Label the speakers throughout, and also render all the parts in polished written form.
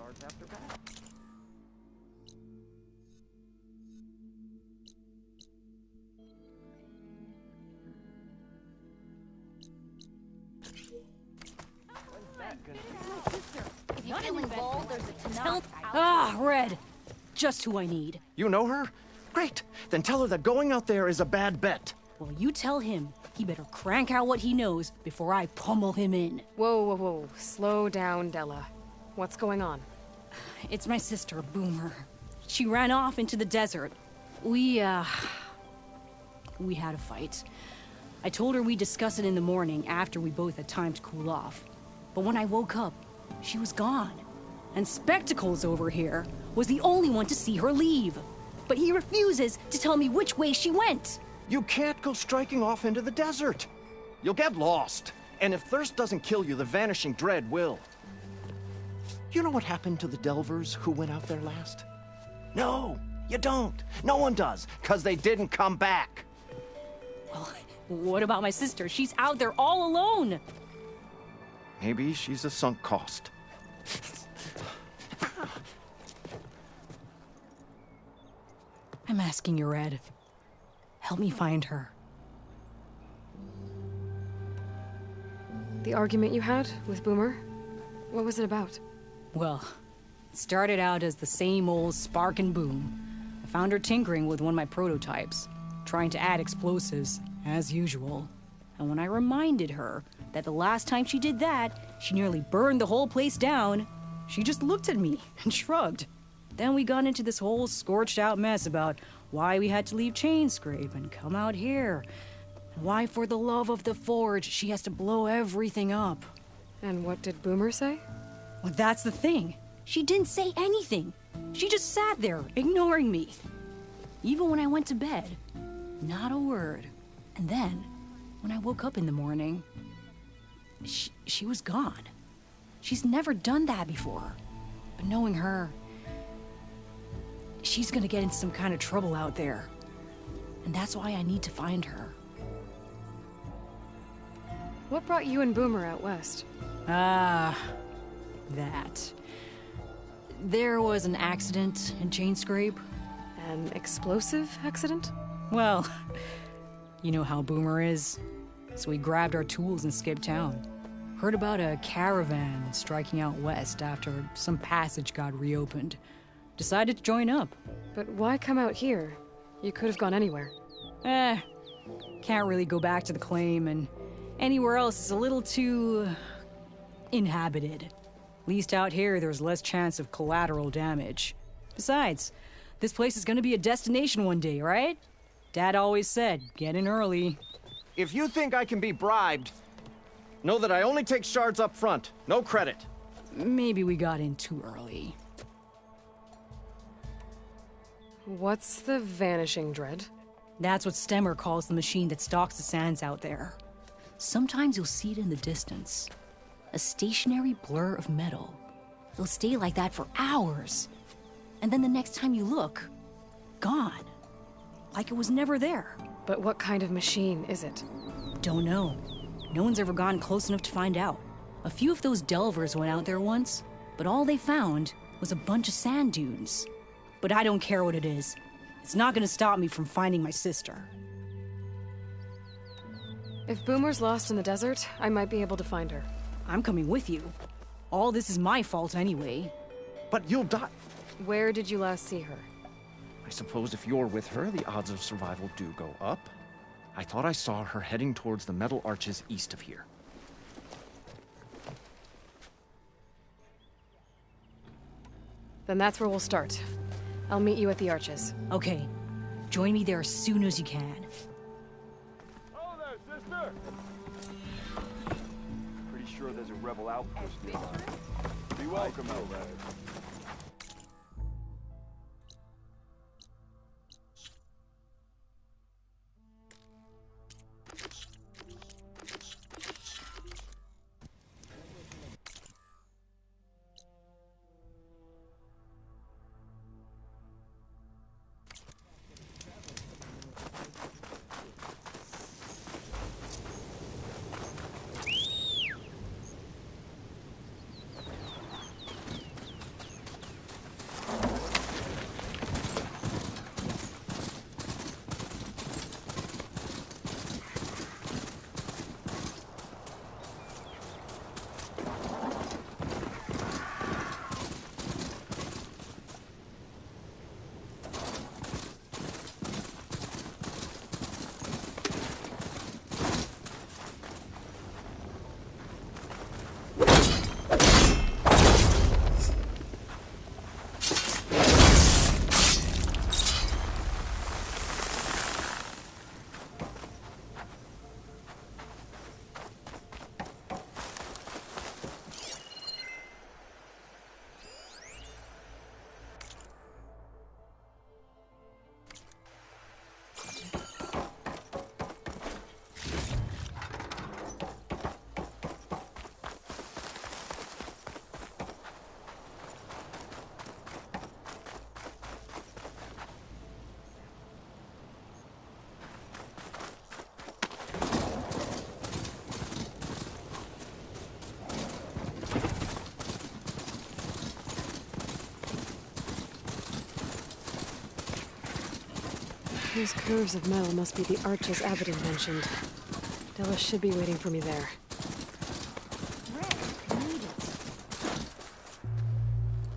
Speaker 1: shards after that.
Speaker 2: If you feel involved, there's a
Speaker 3: Tell... Ah, Red. Just who I need.
Speaker 1: You know her? Great. Then tell her that going out there is a bad bet.
Speaker 3: Well, you tell him he better crank out what he knows before I pummel him in.
Speaker 4: Whoa, whoa, whoa. Slow down, Della. What's going on?
Speaker 3: It's my sister, Boomer. She ran off into the desert. We had a fight. I told her we'd discuss it in the morning after we both had time to cool off. But when I woke up, she was gone. And Spectacles over here was the only one to see her leave. But he refuses to tell me which way she went.
Speaker 1: You can't go striking off into the desert. You'll get lost. And if thirst doesn't kill you, the vanishing dread will. You know what happened to the Delvers who went out there last? No, you don't. No one does, because they didn't come back.
Speaker 3: Well, what about my sister? She's out there all alone.
Speaker 1: Maybe she's a sunk cost.
Speaker 3: I'm asking you, Red. Help me find her.
Speaker 4: The argument you had with Boomer? What was it about?
Speaker 3: Well, it started out as the same old spark and boom. I found her tinkering with one of my prototypes, trying to add explosives, as usual. And when I reminded her that the last time she did that, she nearly burned the whole place down, she just looked at me and shrugged. Then we got into this whole scorched-out mess about why we had to leave Chainscrape and come out here. And why, for the love of the Forge, she has to blow everything up.
Speaker 4: And what did Boomer say?
Speaker 3: Well, that's the thing. She didn't say anything. She just sat there, ignoring me. Even when I went to bed, not a word. And then, when I woke up in the morning, she was gone. She's never done that before. But knowing her, she's gonna get into some kind of trouble out there. And that's why I need to find her.
Speaker 4: What brought you and Boomer out west?
Speaker 3: That. There was an accident in Chainscrape.
Speaker 4: An explosive accident?
Speaker 3: Well, you know how Boomer is. So we grabbed our tools and skipped town. Heard about a caravan striking out west after some passage got reopened. Decided to join up.
Speaker 4: But why come out here? You could have gone anywhere.
Speaker 3: Can't really go back to the claim, and anywhere else is a little too inhabited. At least out here, there's less chance of collateral damage. Besides, this place is gonna be a destination one day, right? Dad always said, get in early.
Speaker 1: If you think I can be bribed, know that I only take shards up front. No credit.
Speaker 3: Maybe we got in too early.
Speaker 4: What's the Vanishing Dread?
Speaker 3: That's what Stemmer calls the machine that stalks the sands out there. Sometimes you'll see it in the distance. A stationary blur of metal. It'll stay like that for hours. And then the next time you look, gone. Like it was never there.
Speaker 4: But what kind of machine is it?
Speaker 3: Don't know. No one's ever gone close enough to find out. A few of those delvers went out there once, but all they found was a bunch of sand dunes. But I don't care what it is. It's not gonna stop me from finding my sister.
Speaker 4: If Boomer's lost in the desert, I might be able to find her.
Speaker 3: I'm coming with you. All this is my fault anyway.
Speaker 1: But you'll die.
Speaker 4: Where did you last see her?
Speaker 1: I suppose if you're with her, the odds of survival do go up. I thought I saw her heading towards the metal arches east of here.
Speaker 4: Then that's where we'll start. I'll meet you at the arches.
Speaker 3: Okay. Join me there as soon as you can.
Speaker 5: Oh there, sister! Pretty sure there's a rebel outpost nearby. Be welcome, Elrod.
Speaker 4: Those curves of metal must be the arches Abaddon mentioned. Della should be waiting for me there.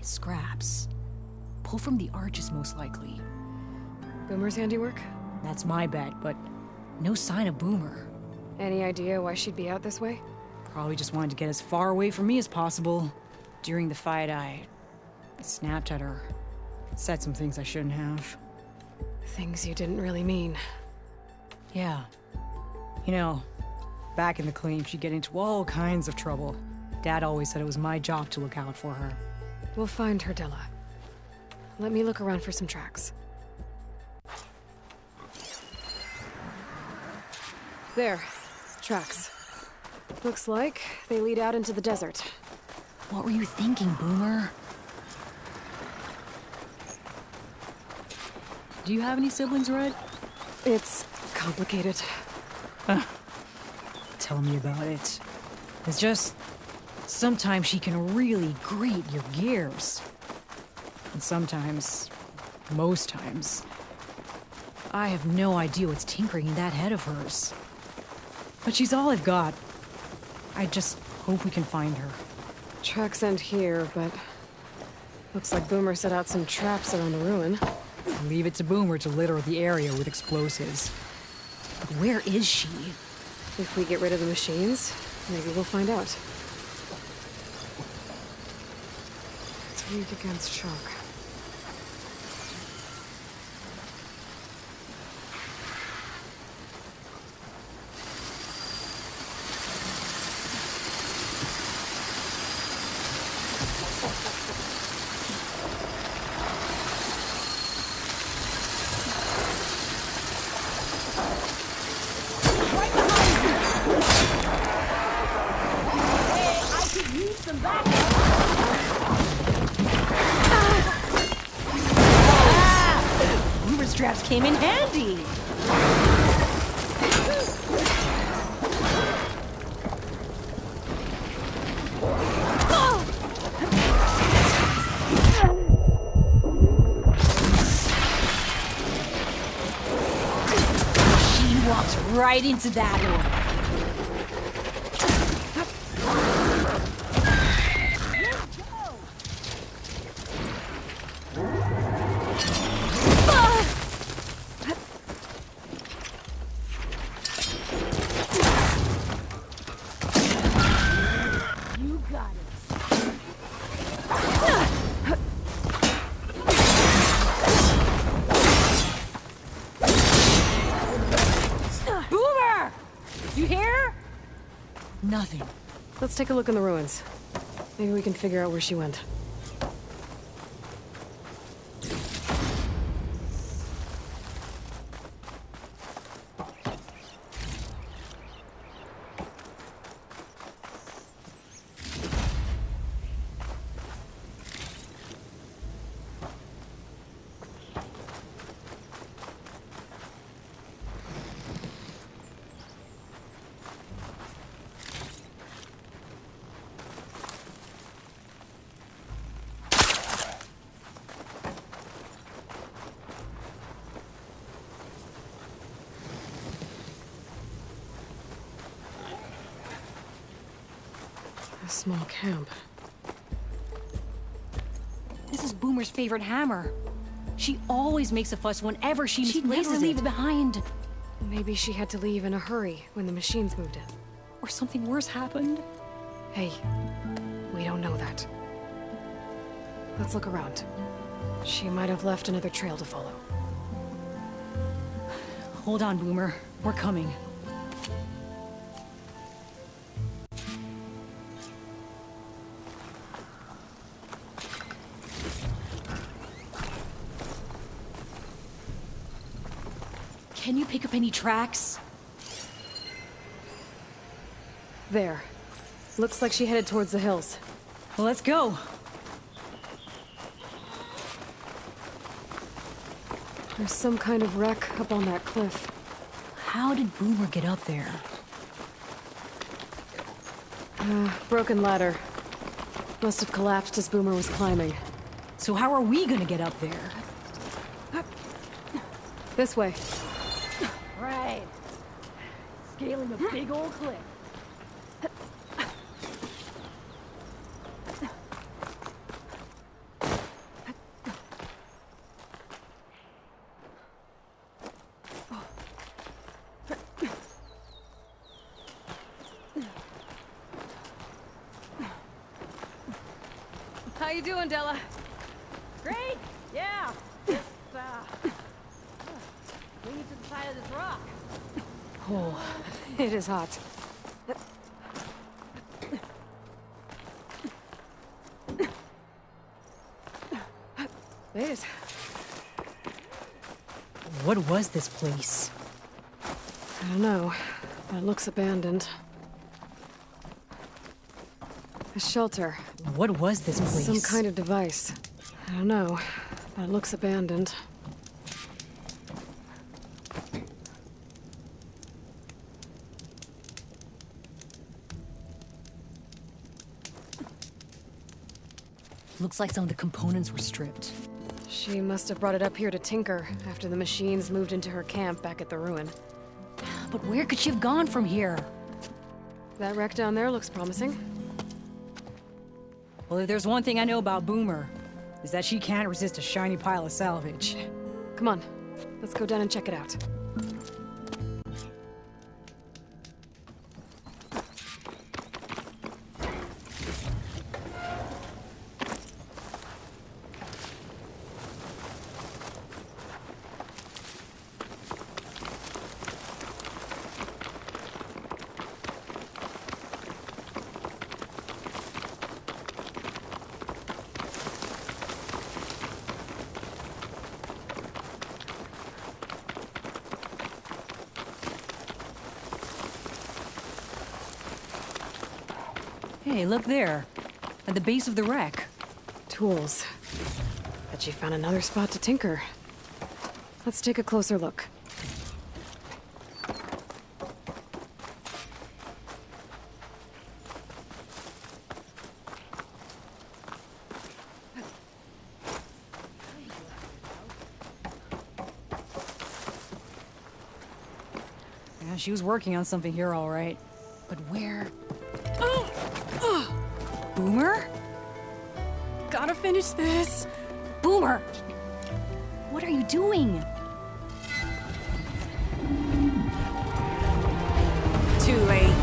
Speaker 3: Scraps. Pull from the arches, most likely.
Speaker 4: Boomer's handiwork?
Speaker 3: That's my bet, but no sign of Boomer.
Speaker 4: Any idea why she'd be out this way?
Speaker 3: Probably just wanted to get as far away from me as possible. During the fight, I snapped at her. Said some things I shouldn't have.
Speaker 4: Things you didn't really mean.
Speaker 3: Yeah. You know, back in the claim, she'd get into all kinds of trouble. Dad always said it was my job to look out for her.
Speaker 4: We'll find her, Della. Let me look around for some tracks. There. Tracks. Looks like they lead out into the desert.
Speaker 3: What were you thinking, Boomer? Do you have any siblings, Red?
Speaker 4: It's complicated.
Speaker 3: Tell me about it. It's just... sometimes she can really grate your gears. And sometimes... most times... I have no idea what's tinkering in that head of hers. But she's all I've got. I just hope we can find her.
Speaker 4: Tracks end here, but... looks like Boomer set out some traps around the ruin.
Speaker 3: Leave it to Boomer to litter the area with explosives. But where is she?
Speaker 4: If we get rid of the machines, maybe we'll find out. It's weak against shock.
Speaker 3: Boomer's traps came in handy! She walks right into that one. Boomer! You hear? Nothing.
Speaker 4: Let's take a look in the ruins. Maybe we can figure out where she went. A small camp.
Speaker 3: This is Boomer's favorite hammer. She always makes a fuss whenever she misplaces
Speaker 2: never leave
Speaker 3: it behind.
Speaker 4: Maybe she had to leave in a hurry when the machines moved in.
Speaker 3: Or something worse happened.
Speaker 4: Hey, we don't know that. Let's look around. She might have left another trail to follow.
Speaker 3: Hold on, Boomer. We're coming. Can you pick up any tracks?
Speaker 4: There. Looks like she headed towards the hills.
Speaker 3: Well, let's go.
Speaker 4: There's some kind of wreck up on that cliff.
Speaker 3: How did Boomer get up there?
Speaker 4: Broken ladder. Must have collapsed as Boomer was climbing.
Speaker 3: So how are we gonna get up there?
Speaker 4: This way.
Speaker 3: Right. Scaling a big old cliff.
Speaker 4: How you doing, Della?
Speaker 3: Great! Yeah! Just, bring it to the side of this rock.
Speaker 4: Oh, it is hot. Liz,
Speaker 3: What was this place?
Speaker 4: I don't know, but it looks abandoned. A shelter.
Speaker 3: What was this place?
Speaker 4: Some kind of device. I don't know, but it looks abandoned.
Speaker 3: Looks like some of the components were stripped.
Speaker 4: She must have brought it up here to tinker after the machines moved into her camp back at the ruin.
Speaker 3: But where could she have gone from here?
Speaker 4: That wreck down there looks promising.
Speaker 3: Well, if there's one thing I know about Boomer, is that she can't resist a shiny pile of salvage.
Speaker 4: Come on, let's go down and check it out.
Speaker 3: Hey, look there. At the base of the wreck.
Speaker 4: Tools. Bet she found another spot to tinker. Let's take a closer look.
Speaker 3: Yeah, she was working on something here, all right. But where? Boomer?
Speaker 4: Gotta finish this.
Speaker 3: Boomer! What are you doing?
Speaker 4: Too late.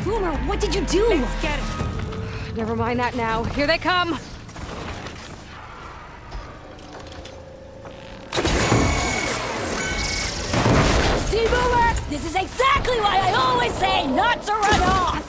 Speaker 3: Boomer, what did you do?
Speaker 4: Let's get it. Never mind that now. Here they come.
Speaker 3: See, Boomer? This is exactly why I always say not to run off!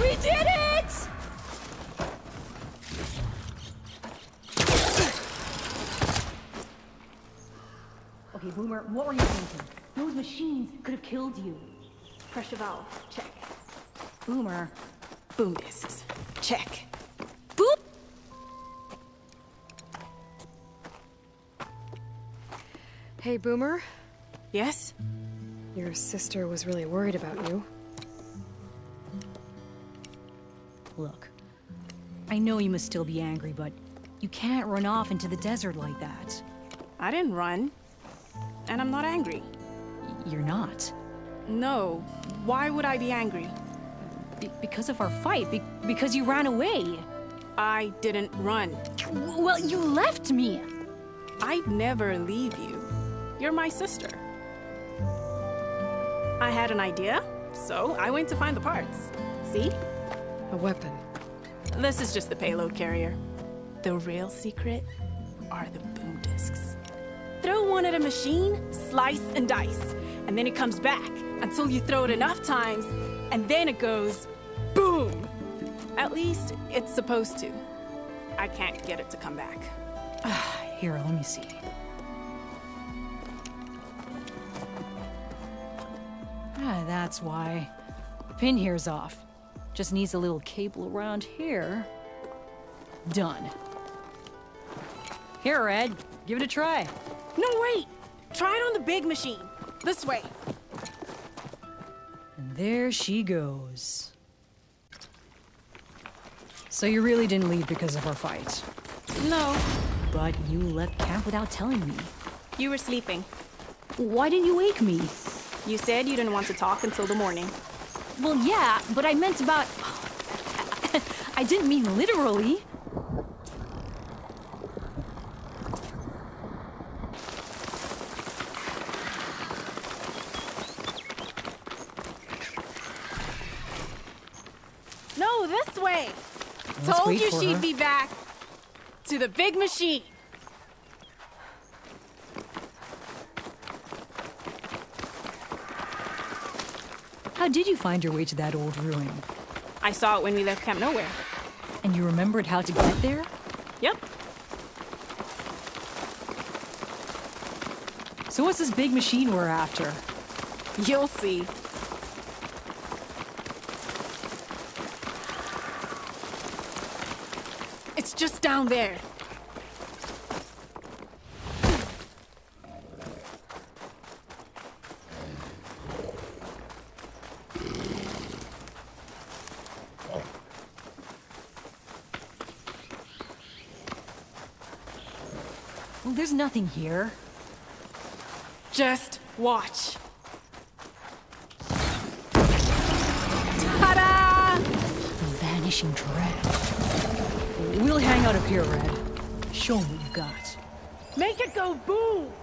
Speaker 3: We did it! Okay, Boomer, what were you thinking? Those machines could have killed you.
Speaker 2: Pressure valve. Check.
Speaker 3: Boomer.
Speaker 2: Boom discs. Check.
Speaker 3: Boop!
Speaker 4: Hey, Boomer.
Speaker 2: Yes?
Speaker 4: Your sister was really worried about you.
Speaker 3: Look, I know you must still be angry, but you can't run off into the desert like that.
Speaker 6: I didn't run. And I'm not angry.
Speaker 3: You're not.
Speaker 6: No. Why would I be angry?
Speaker 3: Because of our fight. Because you ran away.
Speaker 6: I didn't run.
Speaker 3: Well, you left me.
Speaker 6: I'd never leave you. You're my sister. I had an idea, so I went to find the parts. See?
Speaker 4: A weapon.
Speaker 6: This is just the payload carrier. The real secret are the boom discs. Throw one at a machine, slice and dice, and then it comes back until you throw it enough times, and then it goes boom. At least it's supposed to. I can't get it to come back.
Speaker 3: Here, let me see. That's why. The pin here's off. Just needs a little cable around here. Done. Here, Red. Give it a try.
Speaker 6: No, wait! Try it on the big machine. This way.
Speaker 3: And there she goes. So you really didn't leave because of our fight.
Speaker 6: No.
Speaker 3: But you left camp without telling me.
Speaker 6: You were sleeping.
Speaker 3: Why didn't you wake me?
Speaker 6: You said you didn't want to talk until the morning.
Speaker 3: Well, yeah, but I meant about... I didn't mean literally.
Speaker 6: No, this way!
Speaker 3: Let's
Speaker 6: Told
Speaker 3: wait
Speaker 6: you
Speaker 3: for
Speaker 6: she'd
Speaker 3: her.
Speaker 6: be back. To the big machine.
Speaker 3: How did you find your way to that old ruin?
Speaker 6: I saw it when we left Camp Nowhere.
Speaker 3: And you remembered how to get there?
Speaker 6: Yep.
Speaker 3: So what's this big machine we're after?
Speaker 6: You'll see. It's just down there.
Speaker 3: Well, there's nothing here.
Speaker 6: Just watch. Ta-da!
Speaker 3: Vanishing dread. We'll hang out up here, Red. Show me what you got.
Speaker 6: Make it go boom!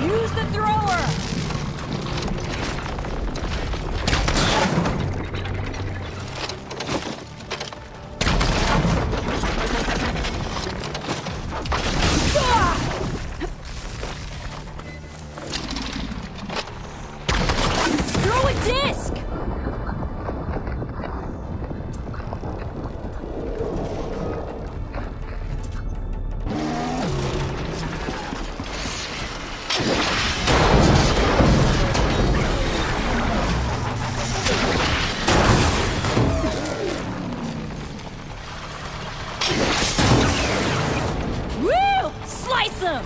Speaker 3: Use the thrower! Throw a disc! Woo! Slice him!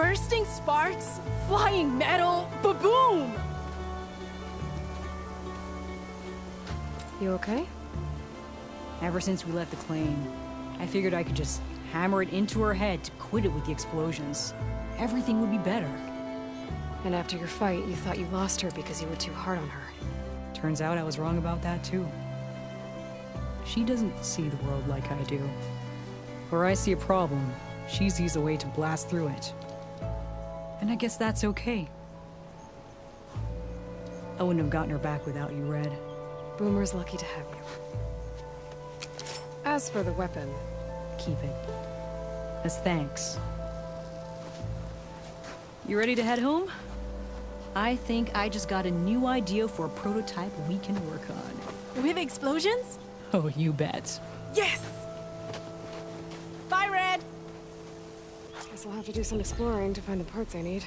Speaker 6: Bursting sparks, flying metal, ba-boom!
Speaker 4: You okay?
Speaker 3: Ever since we left the claim, I figured I could just hammer it into her head to quit it with the explosions. Everything would be better.
Speaker 4: And after your fight, you thought you lost her because you were too hard on her.
Speaker 3: Turns out I was wrong about that too. She doesn't see the world like I do. Where I see a problem, she sees a way to blast through it. And I guess that's okay. I wouldn't have gotten her back without you, Red.
Speaker 4: Boomer's lucky to have you. As for the weapon,
Speaker 3: Keep it. As thanks. You ready to head home? I think I just got a new idea for a prototype we can work on.
Speaker 6: With explosions?
Speaker 3: Oh, you bet.
Speaker 6: Yes! Bye, Red!
Speaker 4: guess I'll have to do some exploring to find the parts I need.